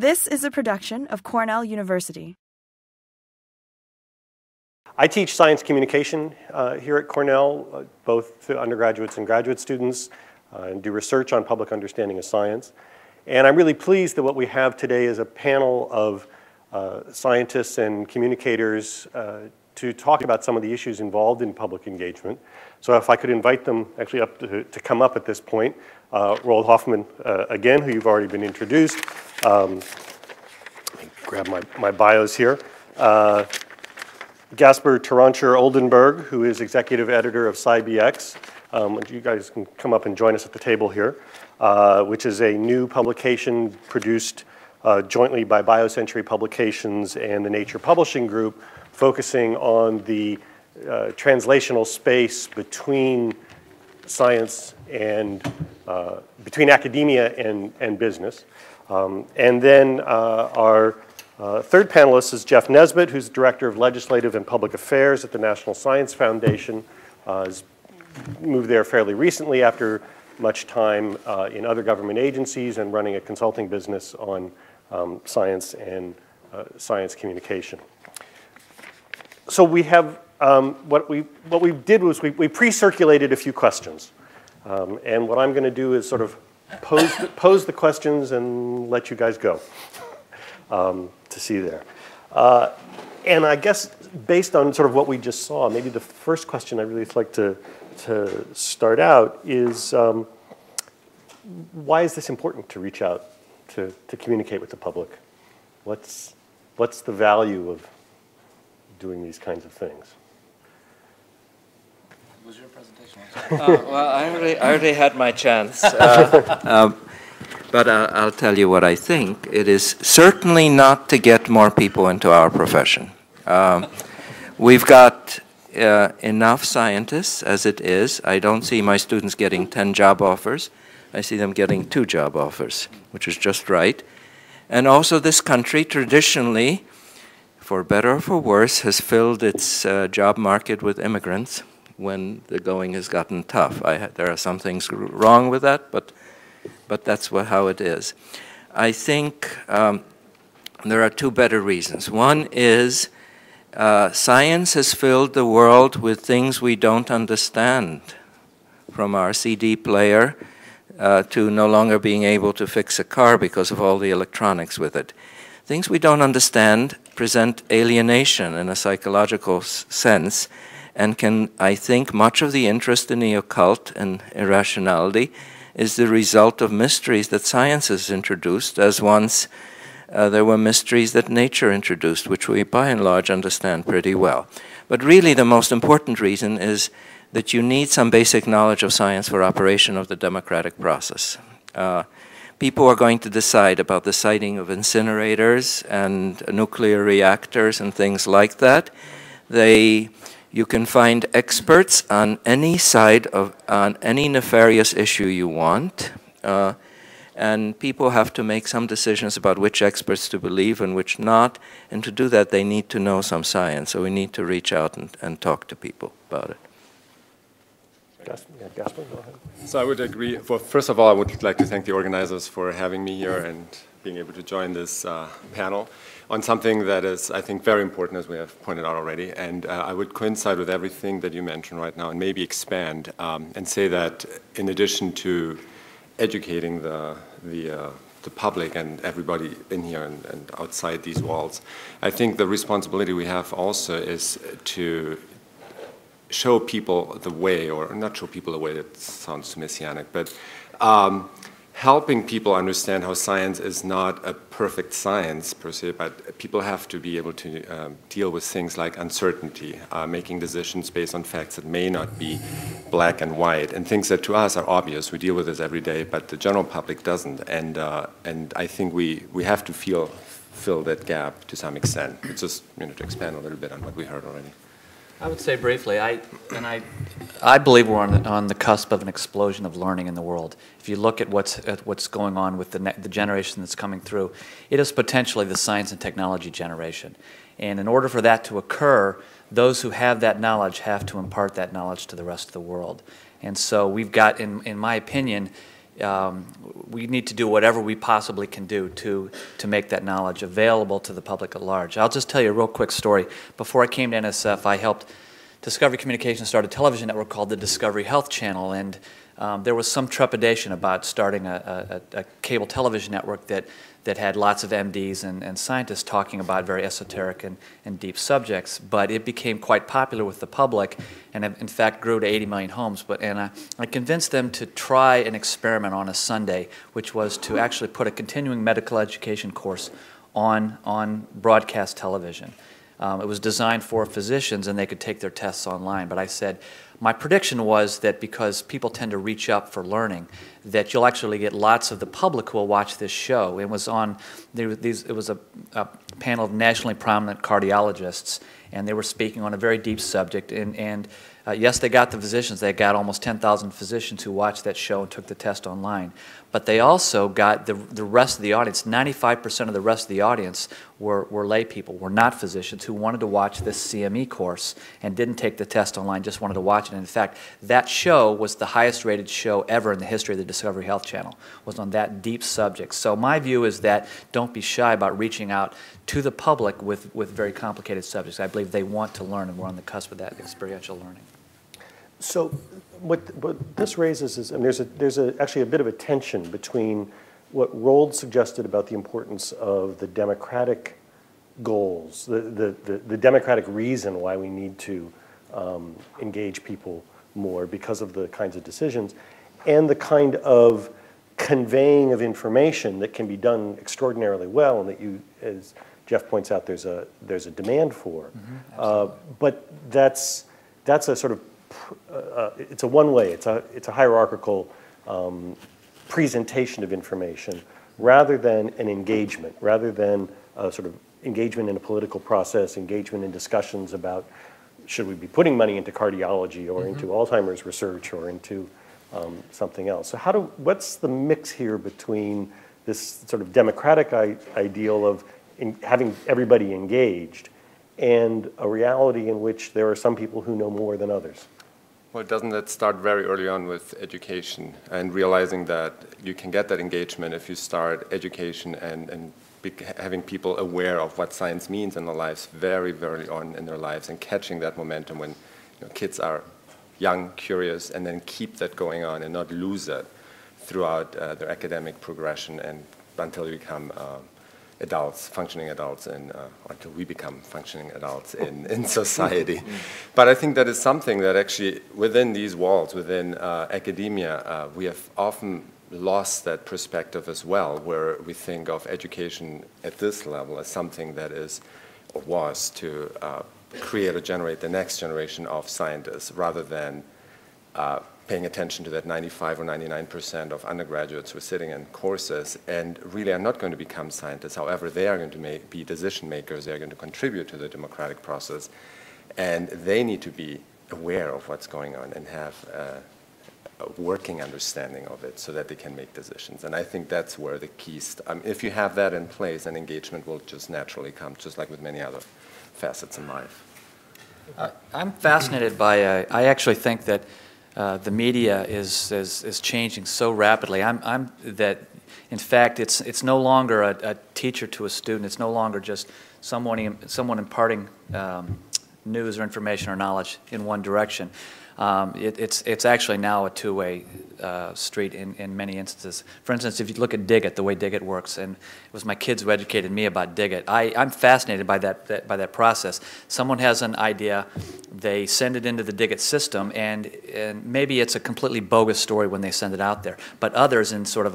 This is a production of Cornell University. I teach science communication here at Cornell, both to undergraduates and graduate students, and do research on public understanding of science. And I'm really pleased that what we have today is a panel of scientists and communicators to talk about some of the issues involved in public engagement. So if I could invite them actually up to come up at this point. Roald Hoffmann, again, who you've already been introduced. Let me grab my bios here. Gaspar Taroncher-Oldenburg, who is executive editor of SciBX. You guys can come up and join us at the table here, which is a new publication produced jointly by BioCentury Publications and the Nature Publishing Group, focusing on the translational space between science and between academia and business. And then our third panelist is Jeff Nesbit, who's Director of Legislative and Public Affairs at the National Science Foundation. Has moved there fairly recently after much time in other government agencies and running a consulting business on science and science communication. So we have, what we did was we pre-circulated a few questions. And what I'm going to do is sort of pose the questions and let you guys go. To see there. And I guess based on sort of what we just saw, maybe the first question I'd really like to start out is why is this important to reach out to communicate with the public? What's the value of doing these kinds of things? Was your presentation? Well, I already had my chance. But I'll tell you what I think. It is certainly not to get more people into our profession. We've got enough scientists as it is. I don't see my students getting 10 job offers. I see them getting 2 job offers, which is just right. And also this country traditionally, for better or for worse, has filled its job market with immigrants when the going has gotten tough. There are some things wrong with that, but that's how it is. I think there are 2 better reasons. One is science has filled the world with things we don't understand, from our CD player to no longer being able to fix a car because of all the electronics with it. Things we don't understand present alienation in a psychological sense, and I think much of the interest in the occult and irrationality is the result of mysteries that science has introduced, as once there were mysteries that nature introduced, which we by and large understand pretty well. But really the most important reason is that you need some basic knowledge of science for operation of the democratic process. People are going to decide about the siting of incinerators and nuclear reactors and things like that. You can find experts on any side on any nefarious issue you want, and people have to make some decisions about which experts to believe and which not, and to do that they need to know some science, so we need to reach out and talk to people about it. Gaspar, go ahead. So I would agree. Well, first of all, I would like to thank the organizers for having me here and being able to join this panel on something that is, I think, very important, as we have pointed out already. And I would coincide with everything that you mentioned right now and maybe expand and say that in addition to educating the public and everybody in here and outside these walls, I think the responsibility we have also is to show people the way, or not show people the way, that sounds messianic, but helping people understand how science is not a perfect science per se, but people have to be able to deal with things like uncertainty, making decisions based on facts that may not be black and white, and things that to us are obvious. We deal with this every day, but the general public doesn't. And I think we have to fill that gap to some extent. It's just to expand a little bit on what we heard already. I would say briefly, I believe we're on the cusp of an explosion of learning in the world. If you look at what's going on with the generation that's coming through, it is potentially the science and technology generation. And in order for that to occur, those who have that knowledge have to impart that knowledge to the rest of the world. And so we've got, in my opinion, we need to do whatever we possibly can do to make that knowledge available to the public at large. I'll just tell you a real quick story. Before I came to NSF, I helped Discovery Communications start a television network called the Discovery Health Channel, and there was some trepidation about starting a cable television network that had lots of MDs and scientists talking about very esoteric and deep subjects. But it became quite popular with the public, and in fact grew to 80 million homes. I convinced them to try an experiment on a Sunday, which was to actually put a continuing medical education course on broadcast television. It was designed for physicians, and they could take their tests online. But I said, my prediction was that because people tend to reach up for learning, that you'll actually get lots of the public who will watch this show. It was a panel of nationally prominent cardiologists, and they were speaking on a very deep subject. And yes, they got the physicians. They got almost 10,000 physicians who watched that show and took the test online. But they also got the rest of the audience. 95% of the rest of the audience were lay people, were not physicians, who wanted to watch this CME course and didn't take the test online, just wanted to watch it. And in fact, that show was the highest rated show ever in the history of the Discovery Health Channel, was on that deep subject. So my view is that don't be shy about reaching out to the public with very complicated subjects. I believe they want to learn, and we're on the cusp of that experiential learning. So what this raises is, and there's actually a bit of a tension between what Roald suggested about the importance of the democratic goals, the democratic reason why we need to engage people more because of the kinds of decisions, and the kind of conveying of information that can be done extraordinarily well, and that you, as Jeff points out, there's a demand for. But that's a sort of it's a one-way. It's a hierarchical presentation of information rather than an engagement, rather than a sort of engagement in a political process, engagement in discussions about should we be putting money into cardiology or into Alzheimer's research or into something else. So what's the mix here between this sort of democratic ideal of having everybody engaged and a reality in which there are some people who know more than others? Well, doesn't that start very early on with education and realizing that you can get that engagement if you start education and having people aware of what science means in their lives very, very on in their lives, and catching that momentum when kids are young, curious, and then keep that going on and not lose it throughout their academic progression and until you become adults, functioning adults, and until we become functioning adults in society. But I think that is something that actually within these walls, within academia, we have often lost that perspective as well, where we think of education at this level as something that is or was to create or generate the next generation of scientists rather than paying attention to that 95 or 99% of undergraduates who are sitting in courses and really are not going to become scientists. However, they are going to be decision makers. They are going to contribute to the democratic process, and they need to be aware of what's going on and have a working understanding of it so that they can make decisions. And I think that's where the keys, if you have that in place, then engagement will just naturally come, just like with many other facets in life. I'm fascinated by, I actually think that the media is changing so rapidly. That in fact it's no longer a teacher to a student. It's no longer just someone imparting news or information or knowledge in one direction. It's actually now a two-way street in many instances. For instance, if you look at Digit, the way Digit works, and it was my kids who educated me about Digit. I'm fascinated by that process. Someone has an idea, they send it into the Digit system, and maybe it's a completely bogus story when they send it out there. But others, in sort of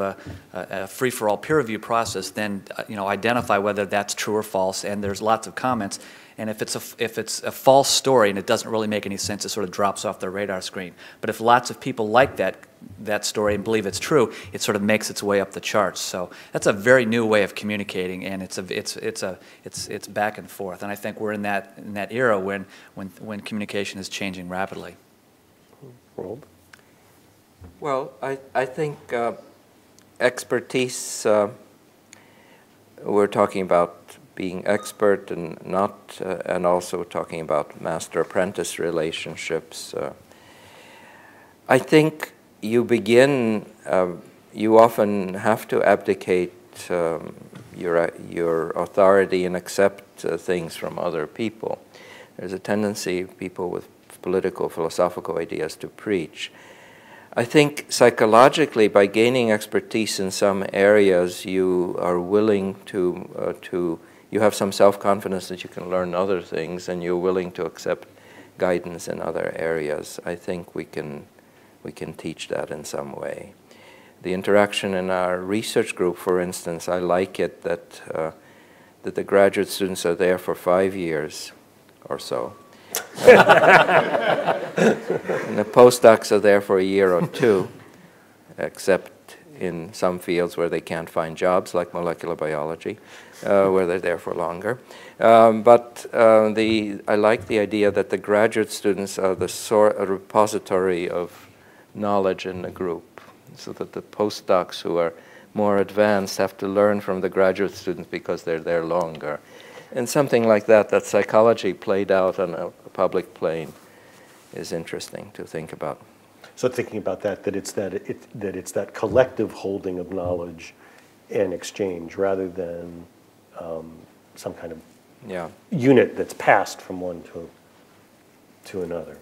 a free-for-all peer review process, then identify whether that's true or false, and there's lots of comments. And if it's a false story and it doesn't really make any sense, it sort of drops off their radar screen. But if lots of people like that story and believe it's true, it sort of makes its way up the charts. So that's a very new way of communicating, and it's back and forth. And I think we're in that era when communication is changing rapidly. Roald? Well, I think expertise. We're talking about being expert and not, and also talking about master-apprentice relationships. I think you begin you often have to abdicate your authority and accept things from other people. There's a tendency, people with political, philosophical ideas, to preach. I think psychologically, by gaining expertise in some areas, you are willing to you have some self-confidence that you can learn other things, and you're willing to accept guidance in other areas. I think we can teach that in some way. The interaction in our research group, for instance, I like it that the graduate students are there for 5 years or so. And the postdocs are there for a year or two, except in some fields where they can't find jobs, like molecular biology, where they're there for longer. But I like the idea that the graduate students are a repository of knowledge in the group, so that the postdocs who are more advanced have to learn from the graduate students because they're there longer. And something like that psychology played out on a public plane is interesting to think about. So thinking about that it's that collective holding of knowledge and exchange rather than some kind of unit that's passed from one to another.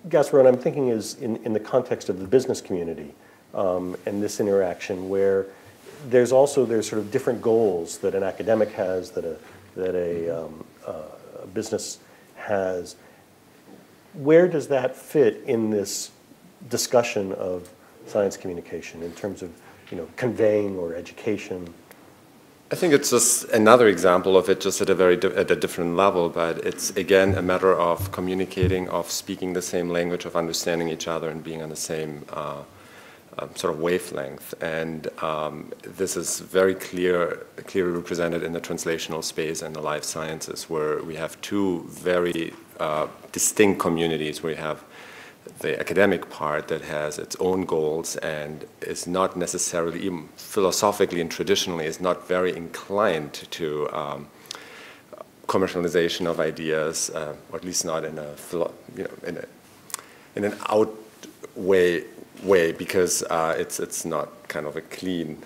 Gaspar, what I'm thinking is in the context of the business community and this interaction where there's sort of different goals that an academic has, that a business has. Where does that fit in this discussion of science communication in terms of conveying or education? I think it's just another example of it, just at a different level. But it's again a matter of communicating, of speaking the same language, of understanding each other, and being on the same sort of wavelength. And this is very clearly represented in the translational space and the life sciences, where we have two very distinct communities. We have the academic part that has its own goals and is not necessarily, even philosophically and traditionally, is not very inclined to commercialization of ideas, or at least not in an out way, because it's not kind of a clean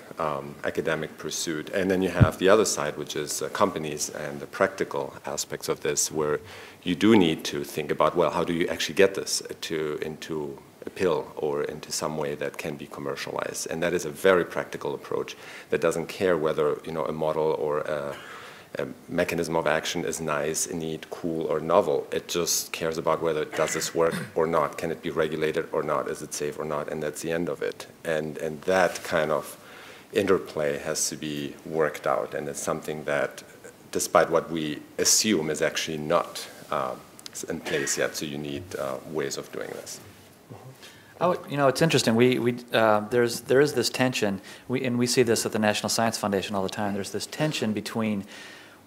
academic pursuit. And then you have the other side, which is companies and the practical aspects of this, where you do need to think about, well, how do you actually get this into a pill or into some way that can be commercialized? And that is a very practical approach that doesn't care whether a model or a mechanism of action is nice, neat, cool, or novel. It just cares about whether does this work or not. Can it be regulated or not? Is it safe or not? And that's the end of it. And that kind of interplay has to be worked out. And it's something that, despite what we assume, is actually not in place yet. So you need ways of doing this. Oh, it's interesting. There is this tension, and we see this at the National Science Foundation all the time. There's this tension between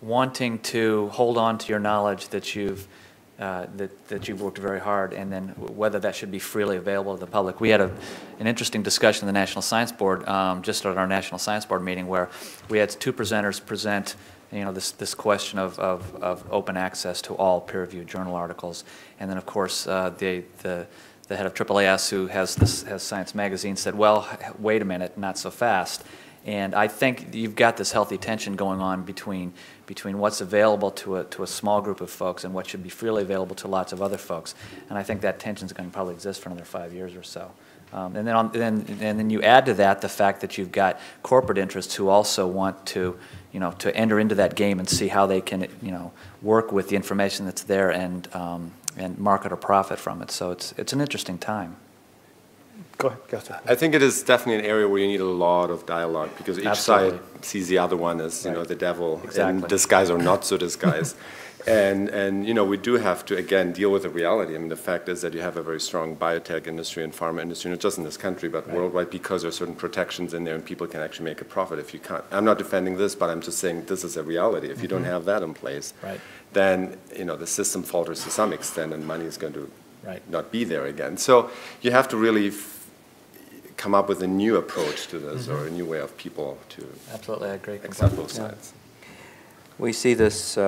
wanting to hold on to your knowledge that you've worked very hard, and then whether that should be freely available to the public. We had an interesting discussion in the National Science Board just at our National Science Board meeting, where we had two presenters present this question of open access to all peer-reviewed journal articles, and then of course the head of AAAS, who has Science Magazine, said, well, wait a minute, not so fast. And I think you've got this healthy tension going on between what's available to a small group of folks and what should be freely available to lots of other folks. And I think that tension is going to probably exist for another 5 years or so. And then you add to that the fact that you've got corporate interests who also want to enter into that game and see how they can work with the information that's there and market or profit from it. So it's an interesting time. Go ahead, Gaspar. I think it is definitely an area where you need a lot of dialogue, because each Absolutely. side sees the other one as the devil Exactly. in disguise or not so disguise. And we do have to, again, deal with the reality. I mean, the fact is that you have a very strong biotech industry and pharma industry, not just in this country, but worldwide, because there are certain protections in there and people can actually make a profit if you can't. I'm not defending this, but I'm just saying this is a reality. If you don't have that in place, then the system falters to some extent and money is going to not be there again. So you have to really come up with a new approach to this, or a new way of people to Absolutely, I agree. accept both sides. We see this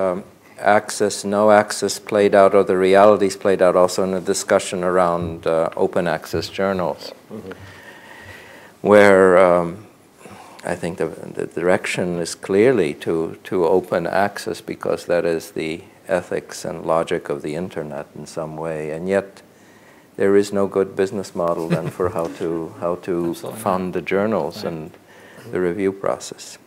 access, no access played out, or the realities played out also in a discussion around open access journals. where I think the direction is clearly to open access, because that is the ethics and logic of the internet in some way, and yet there is no good business model then for how to fund the journals and the review process.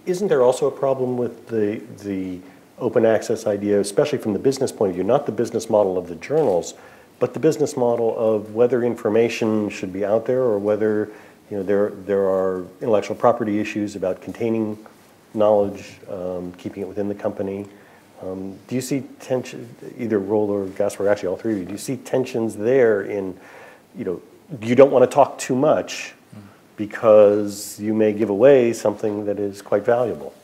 Isn't there also a problem with the open access idea, especially from the business point of view, not the business model of the journals, but the business model of whether information should be out there, or whether there are intellectual property issues about containing knowledge, keeping it within the company? Do you see tension, either Roald or Gaspar, actually all three of you, do you see tensions there in, you don't want to talk too much because you may give away something that is quite valuable?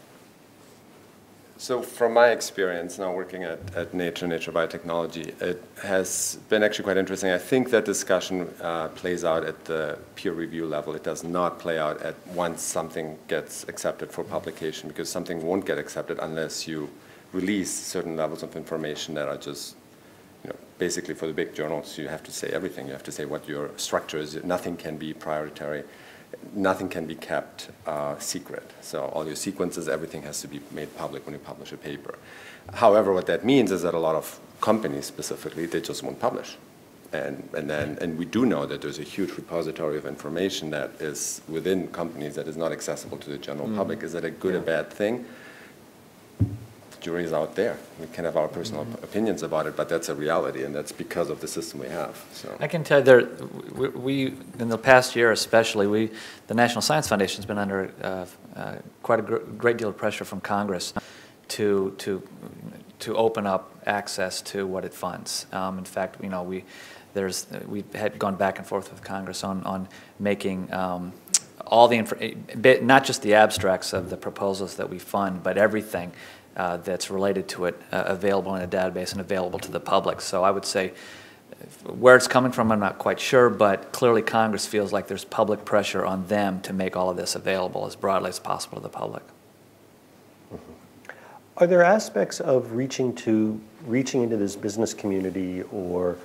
So from my experience now working at Nature Biotechnology, it has been actually quite interesting. I think that discussion plays out at the peer review level. It does not play out at once something gets accepted for publication, because something won't get accepted unless you release certain levels of information that are just, basically for the big journals, you have to say everything. You have to say what your structure is. Nothing can be proprietary. Nothing can be kept secret. So all your sequences, everything has to be made public when you publish a paper. However, what that means is that a lot of companies specifically, they just won't publish. And we do know that there's a huge repository of information that is within companies that is not accessible to the general public. Is that a good or bad thing? The jury is out there. We can have our personal opinions about it, but that's a reality, and that's because of the system we have. So I can tell you, we in the past year especially, the National Science Foundation has been under quite a great deal of pressure from Congress to open up access to what it funds. In fact, we had gone back and forth with Congress on making all the not just the abstracts of the proposals that we fund, but everything that's related to it available in a database and available to the public. So I would say where it's coming from, I'm not quite sure, but clearly Congress feels like there's public pressure on them to make all of this available as broadly as possible to the public. Are there aspects of reaching into this business community, or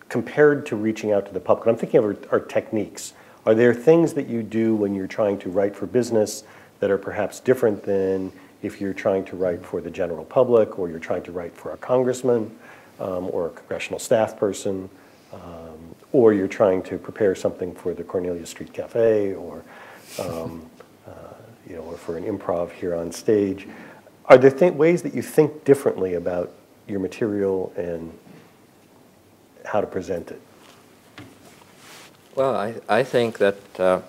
compared to reaching out to the public? What I'm thinking of are techniques. Are there things that you do when you're trying to write for business that are perhaps different than if you're trying to write for the general public, or you're trying to write for a congressman or a congressional staff person, or you're trying to prepare something for the Cornelia Street Cafe, or or for an improv here on stage? Are there ways that you think differently about your material and how to present it? Well, I think that, of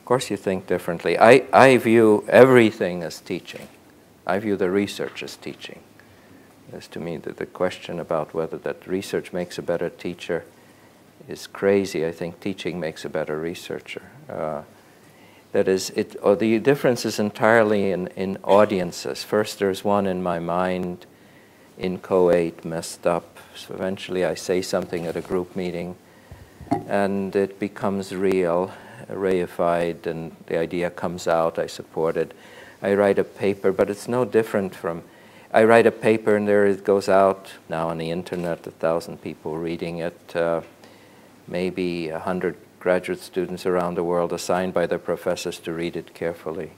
course you think differently. I view everything as teaching. I view the research as teaching. As to me, the question about whether that research makes a better teacher is crazy. I think teaching makes a better researcher. That is, the difference is entirely in audiences. First, there's one in my mind, inchoate, messed up. So eventually I say something at a group meeting, and it becomes real, reified, and the idea comes out, I support it. I write a paper, but it's no different from, I write a paper and there it goes out now on the internet, 1,000 people reading it, maybe 100 graduate students around the world assigned by their professors to read it carefully,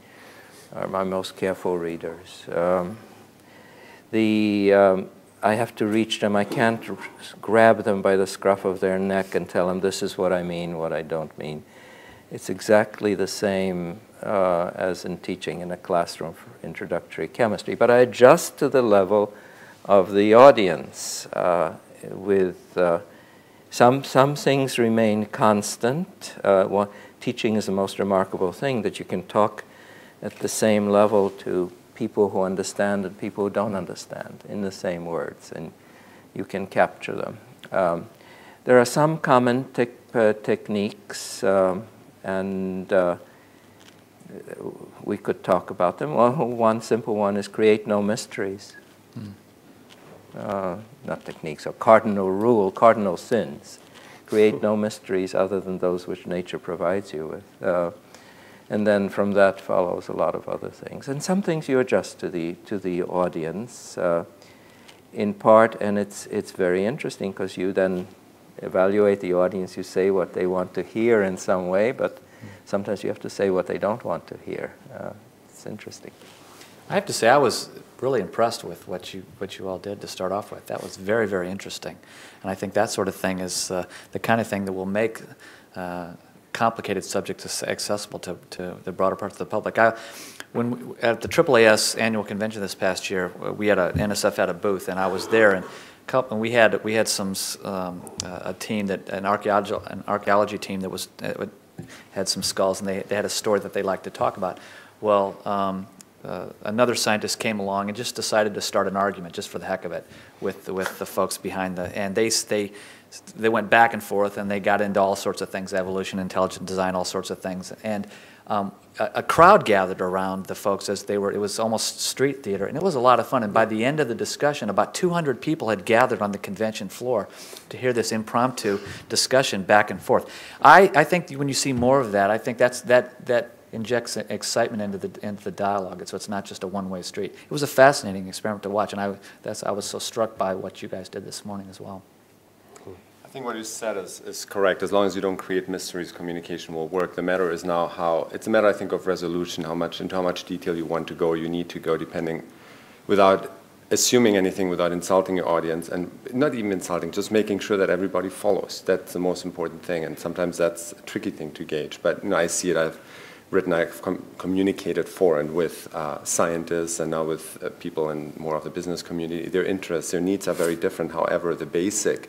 are my most careful readers. I have to reach them. I can't grab them by the scruff of their neck and tell them this is what I mean, what I don't mean. It's exactly the same as in teaching in a classroom for introductory chemistry, but I adjust to the level of the audience. Some things remain constant. Teaching is the most remarkable thing, that you can talk at the same level to people who understand and people who don't understand in the same words, and you can capture them. There are some common techniques, and we could talk about them. Well, one simple one is create no mysteries. Not techniques, or cardinal rule, cardinal sins. Create no mysteries other than those which nature provides you with. And then from that follows a lot of other things. And some things you adjust to the audience in part, and it's very interesting because you then evaluate the audience, you say what they want to hear in some way, but sometimes you have to say what they don't want to hear. It's interesting. I have to say I was really impressed with what you all did to start off with. That was very, very interesting. And I think that sort of thing is the kind of thing that will make complicated subjects accessible to the broader parts of the public. At the AAAS annual convention this past year, NSF had a booth, and I was there, and we had a team an archaeology team that had some skulls, and they had a story that they liked to talk about. Well, another scientist came along and just decided to start an argument, just for the heck of it, with the folks behind and they went back and forth, and they got into all sorts of things, evolution, intelligent design, all sorts of things. And a crowd gathered around the folks as it was almost street theater, and it was a lot of fun. And by the end of the discussion, about 200 people had gathered on the convention floor to hear this impromptu discussion back and forth. I think when you see more of that, I think that injects excitement into the dialogue, so it's not just a one-way street. It was a fascinating experiment to watch, and I was so struck by what you guys did this morning as well. I think what you said is correct. As long as you don't create mysteries, communication will work. The matter is now it's a matter, I think, of resolution, into how much detail you want to go, you need to go, without assuming anything, without insulting your audience, and not even insulting, just making sure that everybody follows. That's the most important thing, and sometimes that's a tricky thing to gauge. But I see it. I've communicated for and with scientists, and now with people in more of the business community. Their interests, their needs are very different. However, the basic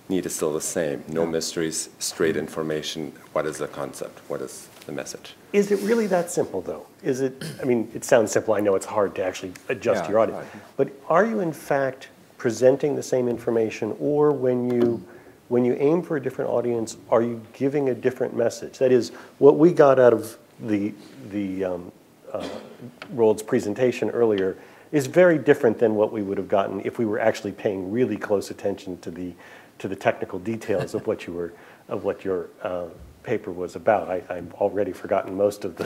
need is still the same. No mysteries, straight information. What is the concept? What is the message? Is it really that simple, though? Is it? I mean, it sounds simple. I know it's hard to actually adjust your audience. But are you, in fact, presenting the same information, or when you aim for a different audience, are you giving a different message? That is, what we got out of Roald's presentation earlier is very different than what we would have gotten if we were actually paying really close attention to the technical details of what your paper was about. I've already forgotten most of the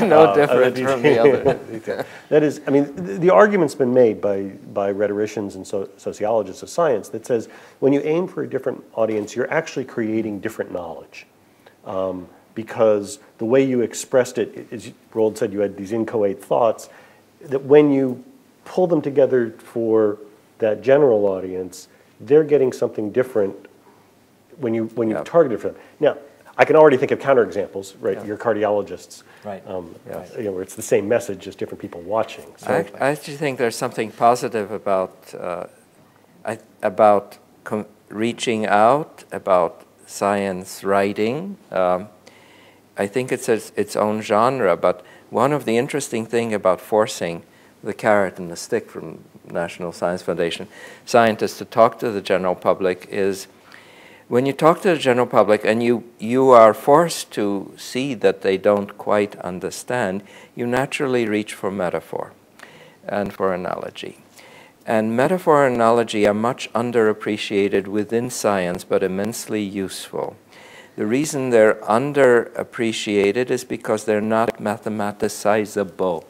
no different from the other. That is, I mean, the argument's been made by rhetoricians and sociologists of science that says when you aim for a different audience, you're actually creating different knowledge. Because the way you expressed it, as Roald said, you had these inchoate thoughts, that when you pull them together for that general audience, they're getting something different when you target it for them. Now, I can already think of counterexamples, right? Yeah. Your cardiologists, right? Where it's the same message, just different people watching. So I actually think there's something positive about reaching out, about science writing. I think it's its own genre, but one of the interesting things about forcing the carrot and the stick from National Science Foundation scientists to talk to the general public is when you talk to the general public and you are forced to see that they don't quite understand, you naturally reach for metaphor and for analogy. And metaphor and analogy are much underappreciated within science, but immensely useful. The reason they're underappreciated is because they're not mathematicizable.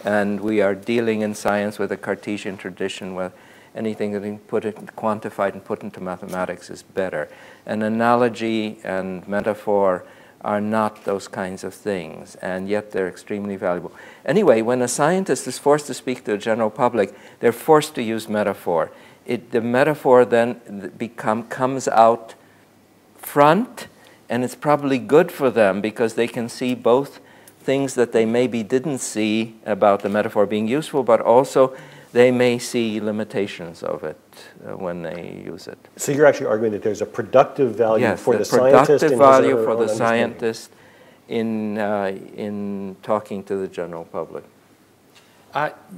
And we are dealing in science with a Cartesian tradition where anything that can put it quantified and put into mathematics is better. An analogy and metaphor are not those kinds of things, and yet they're extremely valuable. Anyway, when a scientist is forced to speak to the general public, they're forced to use metaphor. The metaphor then comes out front, and it's probably good for them because they can see both things that they maybe didn't see about the metaphor being useful, but also they may see limitations of it when they use it. So you're actually arguing that there's a productive value for the scientist? Yes, productive value for the scientist in talking to the general public.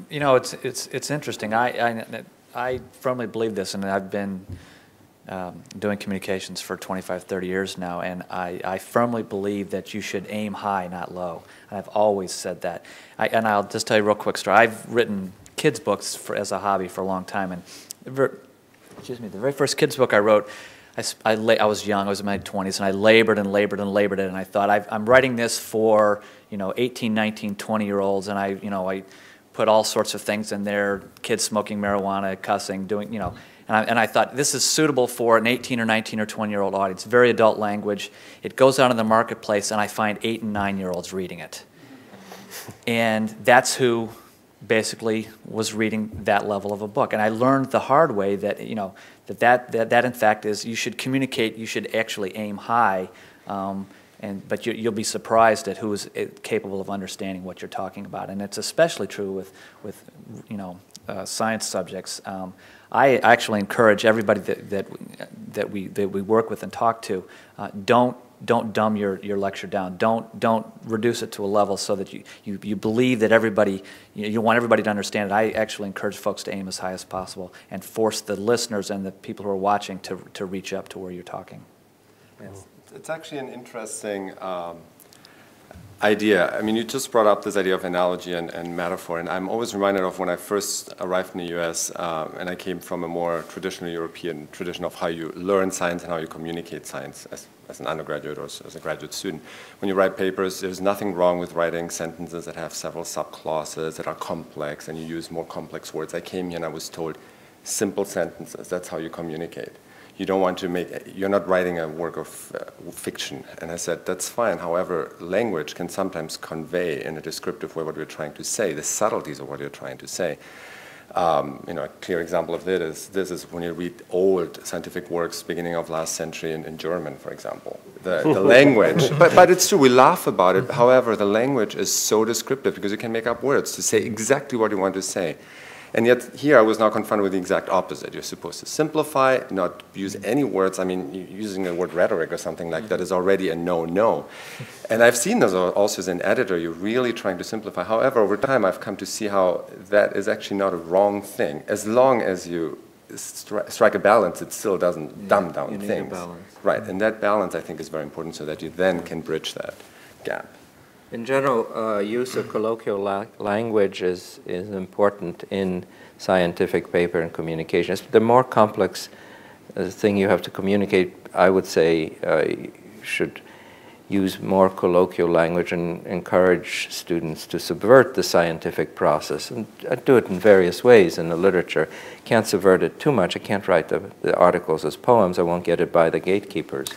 It's interesting. I firmly believe this, and I've been doing communications for 25, 30 years now, and I firmly believe that you should aim high, not low. And I've always said that. And I'll just tell you a real quick story. I've written kids' books as a hobby for a long time, and the very first kids' book I wrote, I was young, I was in my 20s, and I labored and labored and labored it, and I thought, I'm writing this for 18, 19, 20-year-olds, and I put all sorts of things in there, kids smoking marijuana, cussing, doing, And I thought, this is suitable for an 18 or 19 or 20-year-old audience, very adult language. It goes out in the marketplace, and I find 8 and 9-year-olds reading it. And that's who basically was reading that level of a book. And I learned the hard way that, you know, that in fact is, you should communicate, you should actually aim high, but you'll be surprised at who is capable of understanding what you're talking about. And it's especially true with you know, science subjects. I actually encourage everybody that we work with and talk to, don't dumb your lecture down. Don't reduce it to a level so that you believe that everybody, you want everybody to understand it. I actually encourage folks to aim as high as possible and force the listeners and the people who are watching to reach up to where you're talking. Yes. It's actually an interesting idea. I mean, you just brought up this idea of analogy and metaphor, and I'm always reminded of when I first arrived in the US, and I came from a more traditional European tradition of how you learn science and how you communicate science as an undergraduate or as a graduate student. When you write papers, there's nothing wrong with writing sentences that have several subclauses, that are complex, and you use more complex words. I came here and I was told, simple sentences, that's how you communicate. You don't want to make, you're not writing a work of fiction. And I said, that's fine. However, language can sometimes convey in a descriptive way what we're trying to say, the subtleties of what you're trying to say. You know, a clear example of this is when you read old scientific works beginning of last century in German, for example. The language, but it's true, we laugh about it. However, the language is so descriptive because you can make up words to say exactly what you want to say. And yet here I was now confronted with the exact opposite. You're supposed to simplify, not use any words. I mean, using the word rhetoric or something like that is already a no-no. And I've seen this also as an editor. You're really trying to simplify. However, over time I've come to see how that is actually not a wrong thing. As long as you strike a balance, it still doesn't dumb down things. You need a balance. Right, and that balance I think is very important so that you then can bridge that gap. In general, use of colloquial language is important in scientific paper and communication. The more complex thing you have to communicate, I would say you should use more colloquial language and encourage students to subvert the scientific process and do it in various ways in the literature. Can't subvert it too much. I can't write the articles as poems. I won't get it by the gatekeepers.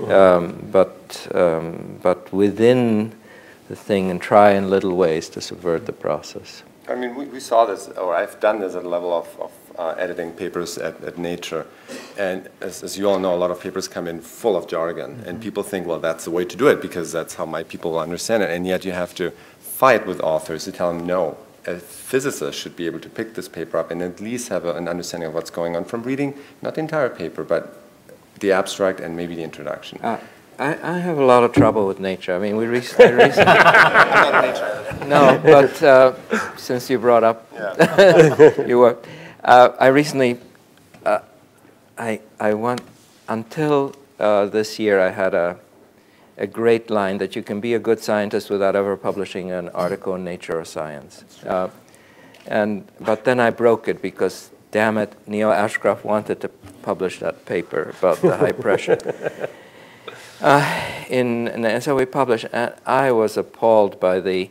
But within the thing and try in little ways to subvert the process. I mean, we saw this, or I've done this at a level of editing papers at Nature. And as you all know, a lot of papers come in full of jargon. And people think, well, that's the way to do it because that's how my people will understand it. And yet you have to fight with authors to tell them, no, a physicist should be able to pick this paper up and at least have an understanding of what's going on from reading, not the entire paper, but the abstract and maybe the introduction. I have a lot of trouble with Nature. I mean, we recently no, but since you brought up, you were. I recently, until this year, I had a great line that you can be a good scientist without ever publishing an article in Nature or Science. But then I broke it because, damn it, Neil Ashcroft wanted to publish that paper about the high pressure. And so we published, and I was appalled by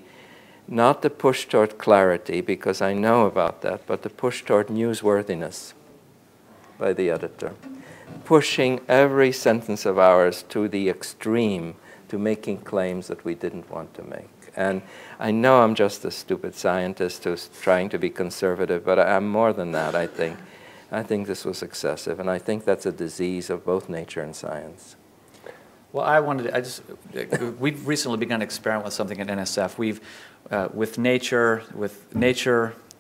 not the push toward clarity, because I know about that, but the push toward newsworthiness by the editor. Pushing every sentence of ours to the extreme, to making claims that we didn't want to make. And I know I'm just a stupid scientist who's trying to be conservative, but I'm more than that, I think. I think this was excessive, and I think that's a disease of both nature and science. Well, we've recently begun to experiment with something at NSF. We've, with Nature,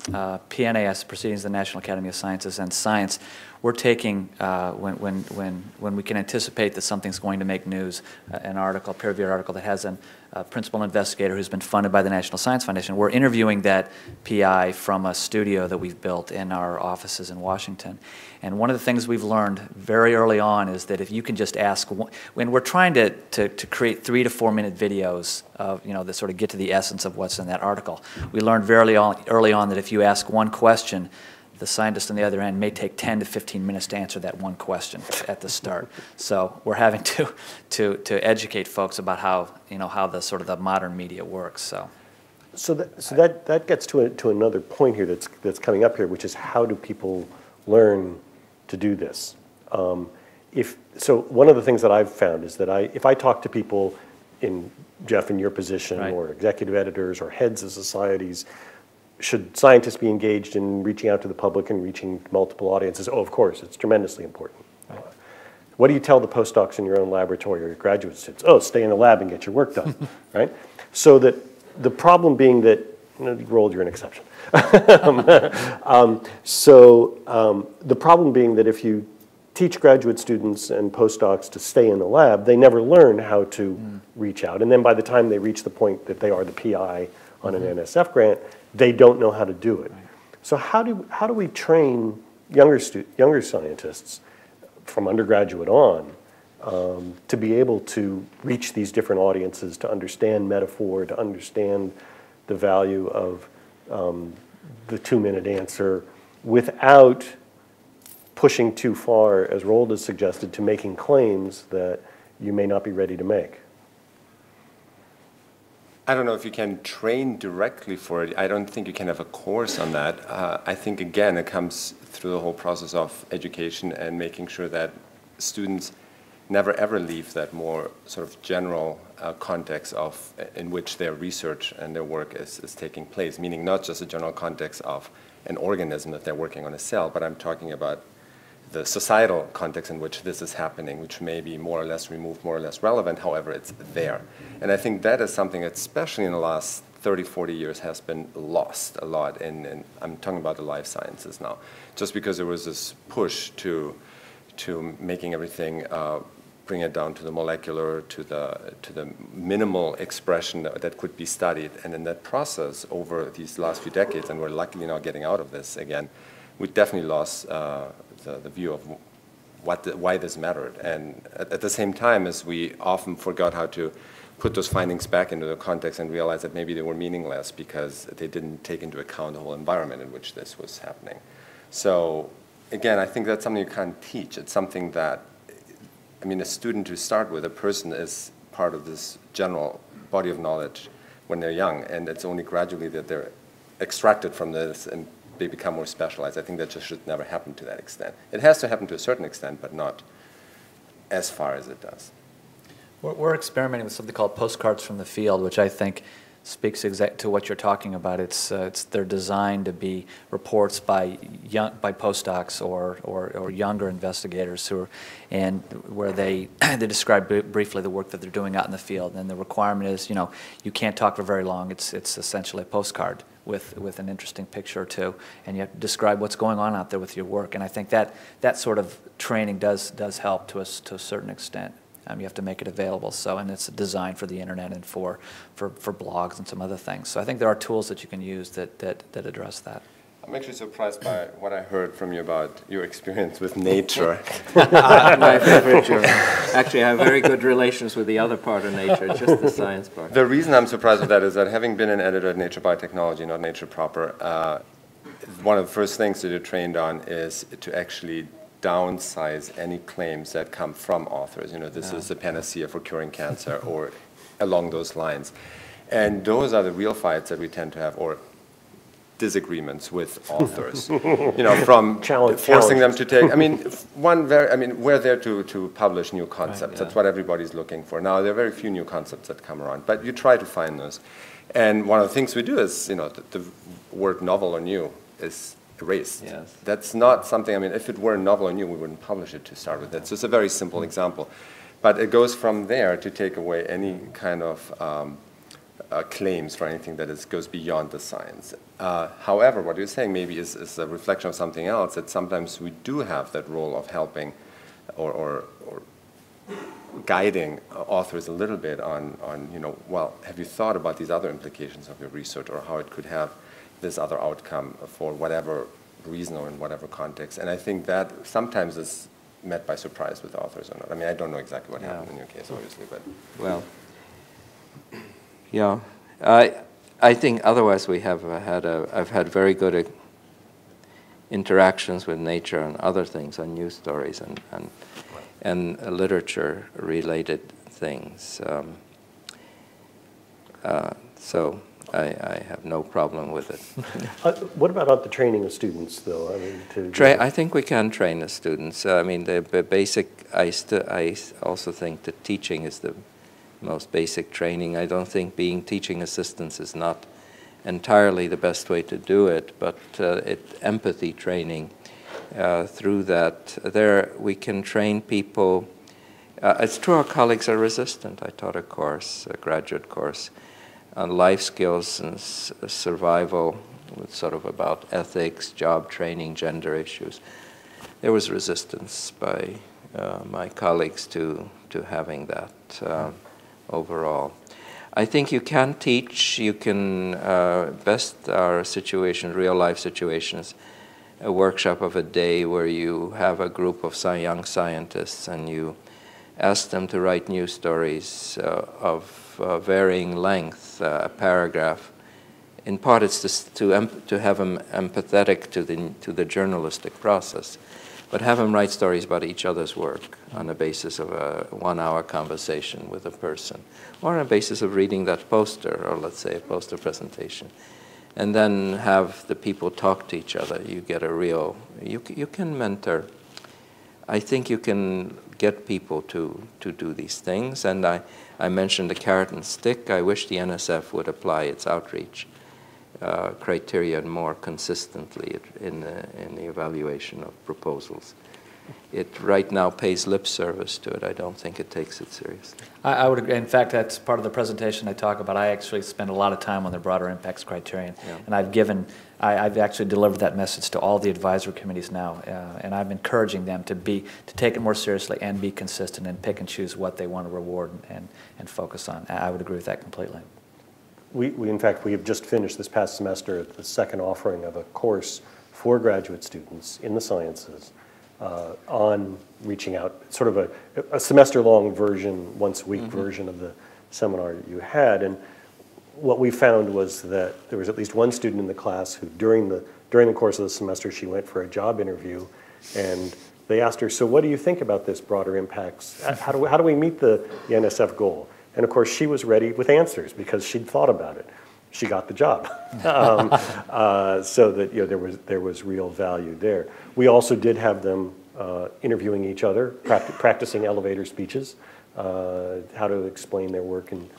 PNAS, Proceedings of the National Academy of Sciences, and Science, we're taking, when we can anticipate that something's going to make news, an article, peer-reviewed article that has a principal investigator who's been funded by the National Science Foundation. We're interviewing that PI from a studio that we've built in our offices in Washington. And one of the things we've learned very early on is that if you can just ask, when we're trying to create 3 to 4 minute videos of, that sort of get to the essence of what's in that article, we learned very early on that if you ask one question, the scientist on the other end may take 10 to 15 minutes to answer that one question at the start. So we're having to educate folks about how the sort of the modern media works. So that gets to another point here that's coming up here, which is how do people learn to do this. So one of the things that I've found is that if I talk to people Jeff, in your position, right, or executive editors or heads of societies, should scientists be engaged in reaching out to the public and reaching multiple audiences? Oh, of course, it's tremendously important. Right. What do you tell the postdocs in your own laboratory or your graduate students? Oh, stay in the lab and get your work done, right? So that the problem being that, Roald, you're an exception. The problem being that if you teach graduate students and postdocs to stay in the lab, they never learn how to reach out. And then by the time they reach the point that they are the PI on an NSF grant, they don't know how to do it. Right. So how do we train younger scientists from undergraduate on to be able to reach these different audiences, to understand metaphor, to understand the value of the 2-minute answer without pushing too far, as Roald has suggested, to making claims that you may not be ready to make? I don't know if you can train directly for it. I don't think you can have a course on that. I think, again, it comes through the whole process of education and making sure that students never ever leave that more sort of general context in which their research and their work is taking place, meaning not just a general context of an organism that they're working on a cell, but I'm talking about the societal context in which this is happening, which may be more or less removed, more or less relevant, however, it's there. And I think that is something, especially in the last 30, 40 years, has been lost a lot, and I'm talking about the life sciences now, just because there was this push to making everything, bring it down to the molecular, to the minimal expression that could be studied. And in that process, over these last few decades, and we're luckily now getting out of this again, we definitely lost the view of why this mattered. And at the same time, as we often forgot how to put those findings back into the context and realize that maybe they were meaningless because they didn't take into account the whole environment in which this was happening. So again, I think that's something you can't teach. It's something that, I mean, a student to start with, a person is part of this general body of knowledge when they're young, and it's only gradually that they're extracted from this and they become more specialized. I think that just should never happen to that extent. It has to happen to a certain extent, but not as far as it does. We're experimenting with something called postcards from the field, which I think speaks to what you're talking about. They're designed to be reports by postdocs or younger investigators where they describe briefly the work that they're doing out in the field. And the requirement is, you can't talk for very long. It's essentially a postcard with an interesting picture or two, and you have to describe what's going on out there with your work. And I think that sort of training does help to a certain extent. You have to make it available, and it's designed for the internet and for blogs and some other things. So I think there are tools that you can use that address that. I'm actually surprised by what I heard from you about your experience with nature. My favorite journal. Actually, I have very good relations with the other part of nature, just the science part. The reason I'm surprised with that is that having been an editor at Nature Biotechnology, not Nature proper, one of the first things that you're trained on is to actually downsize any claims that come from authors. This is the panacea for curing cancer or along those lines. And those are the real fights that we tend to have, or disagreements with authors. From forcing them to take, we're there to publish new concepts. Right, yeah. That's what everybody's looking for. Now, there are very few new concepts that come around, but you try to find those. And one of the things we do is, the word novel or new is erased. Yes. That's not something, if it were novel or new, we wouldn't publish it to start with. That's just a very simple example. But it goes from there to take away any kind of claims for anything that goes beyond the science. However, what you're saying maybe is a reflection of something else, that sometimes we do have that role of helping or guiding authors a little bit on, well, have you thought about these other implications of your research, or how it could have this other outcome for whatever reason or in whatever context. And I think that sometimes is met by surprise with authors or not. I don't know exactly what happened in your case, obviously, but... Well, yeah. I think otherwise I've had very good interactions with Nature and other things, on news stories and literature-related things. So I have no problem with it. What about the training of students, though? I mean, I think we can train the students. I mean, the basic. I also think that teaching is the most basic training. I don't think being teaching assistants is not entirely the best way to do it, but empathy training through that. There we can train people. It's true our colleagues are resistant. I taught a course, a graduate course, on life skills and survival, sort of about ethics, job training, gender issues. There was resistance by my colleagues to having that overall. I think you can teach, you can best our situation, real life situations, a workshop of a day where you have a group of young scientists and you ask them to write news stories of varying length, a paragraph. In part, it's just to have them empathetic to the journalistic process, but have them write stories about each other's work on the basis of a 1-hour conversation with a person, or on the basis of reading that poster, or let's say a poster presentation, and then have the people talk to each other. You get a real. You can mentor. I think you can get people to do these things, and I mentioned the carrot and stick. I wish the NSF would apply its outreach criteria more consistently in the evaluation of proposals. It right now pays lip service to it. I don't think it takes it seriously. I would agree. In fact, that's part of the presentation I talk about. I actually spend a lot of time on the broader impacts criterion, and I've actually delivered that message to all the advisory committees now, and I'm encouraging them to take it more seriously and be consistent and pick and choose what they want to reward and focus on. I would agree with that completely. In fact, we have just finished this past semester the second offering of a course for graduate students in the sciences on reaching out, sort of a semester-long version, once-a-week version of the seminar you had. And what we found was that there was at least one student in the class who, during the course of the semester, she went for a job interview, and they asked her, "So, what do you think about this broader impacts? How do we meet the NSF goal?" And of course, she was ready with answers because she'd thought about it. She got the job, so that there was real value there. We also did have them interviewing each other, practicing elevator speeches, how to explain their work in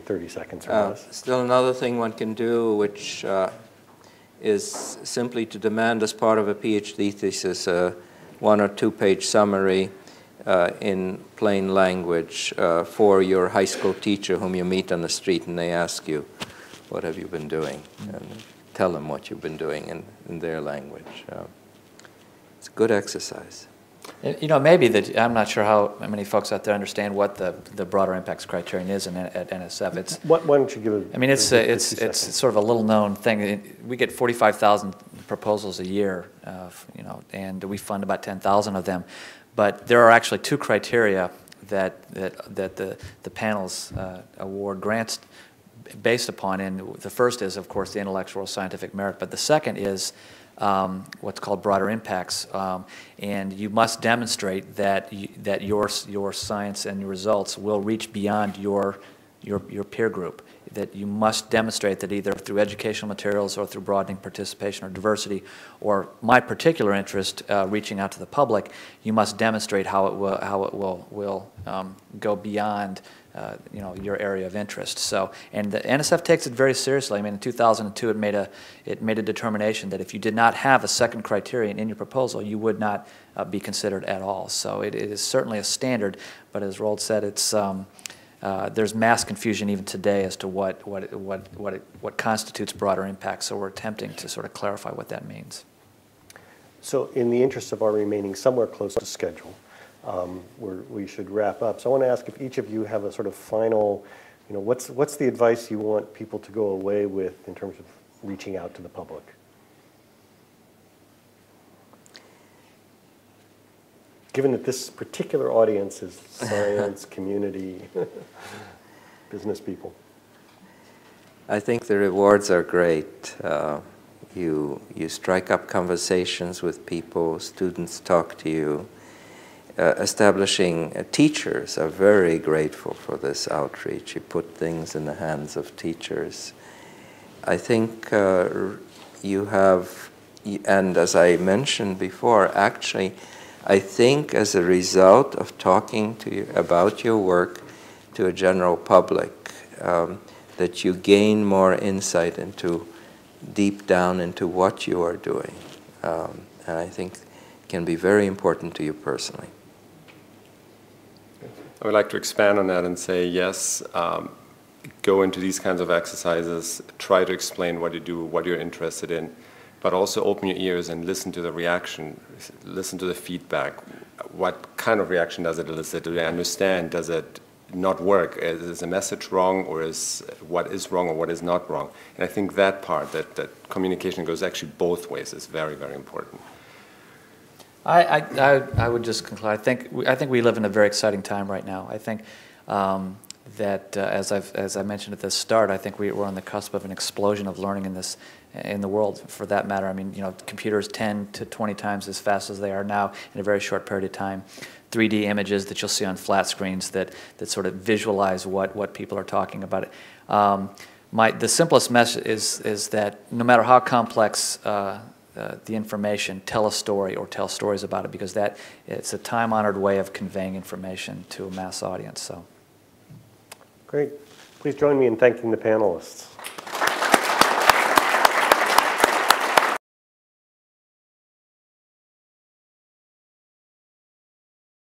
30 seconds or less. Still another thing one can do, which is simply to demand as part of a PhD thesis a 1- or 2-page summary in plain language for your high school teacher whom you meet on the street and they ask you, "What have you been doing?" And tell them what you've been doing in their language. It's a good exercise. Maybe I'm not sure how many folks out there understand what the broader impacts criterion is at NSF. It's why don't you give it? I mean, it's sort of a little known thing. We get 45,000 proposals a year, and we fund about 10,000 of them. But there are actually 2 criteria that the panel's award grants based upon, and the first is, of course, the intellectual or scientific merit, but the second is what's called broader impacts, and you must demonstrate that your science and your results will reach beyond your peer group. That you must demonstrate that either through educational materials or through broadening participation or diversity, or my particular interest, reaching out to the public, you must demonstrate how it will go beyond your area of interest. So, and the NSF takes it very seriously. I mean, in 2002, it made a determination that if you did not have a second criterion in your proposal, you would not be considered at all. So it is certainly a standard, but as Roald said, it's there's mass confusion even today as to what constitutes broader impact. So we're attempting to sort of clarify what that means. So, in the interest of our remaining somewhere close to schedule, we should wrap up. So I want to ask if each of you have a sort of final, what's the advice you want people to go away with in terms of reaching out to the public? Given that this particular audience is science, community, business people. I think the rewards are great. You strike up conversations with people, students talk to you. Establishing teachers are very grateful for this outreach. You put things in the hands of teachers. I think you have, and as I mentioned before, actually, I think as a result of talking to you about your work to a general public, that you gain more insight into, deep down into what you are doing. And I think can be very important to you personally. I would like to expand on that and say, yes, go into these kinds of exercises, try to explain what you do, what you're interested in, but also open your ears and listen to the reaction, listen to the feedback. What kind of reaction does it elicit? Do they understand? Does it not work? Is the message wrong, or is what is wrong or what is not wrong? And I think that part, that communication goes actually both ways, is very, very important. I would just conclude. I think we live in a very exciting time right now. I think that as I mentioned at the start, I think we're on the cusp of an explosion of learning in the world. For that matter, I mean, computers 10 to 20 times as fast as they are now in a very short period of time. 3D images that you'll see on flat screens that sort of visualize what people are talking about. The simplest message is that no matter how complex the information, tell a story or tell stories about it, because it's a time-honored way of conveying information to a mass audience. So, great. Please join me in thanking the panelists.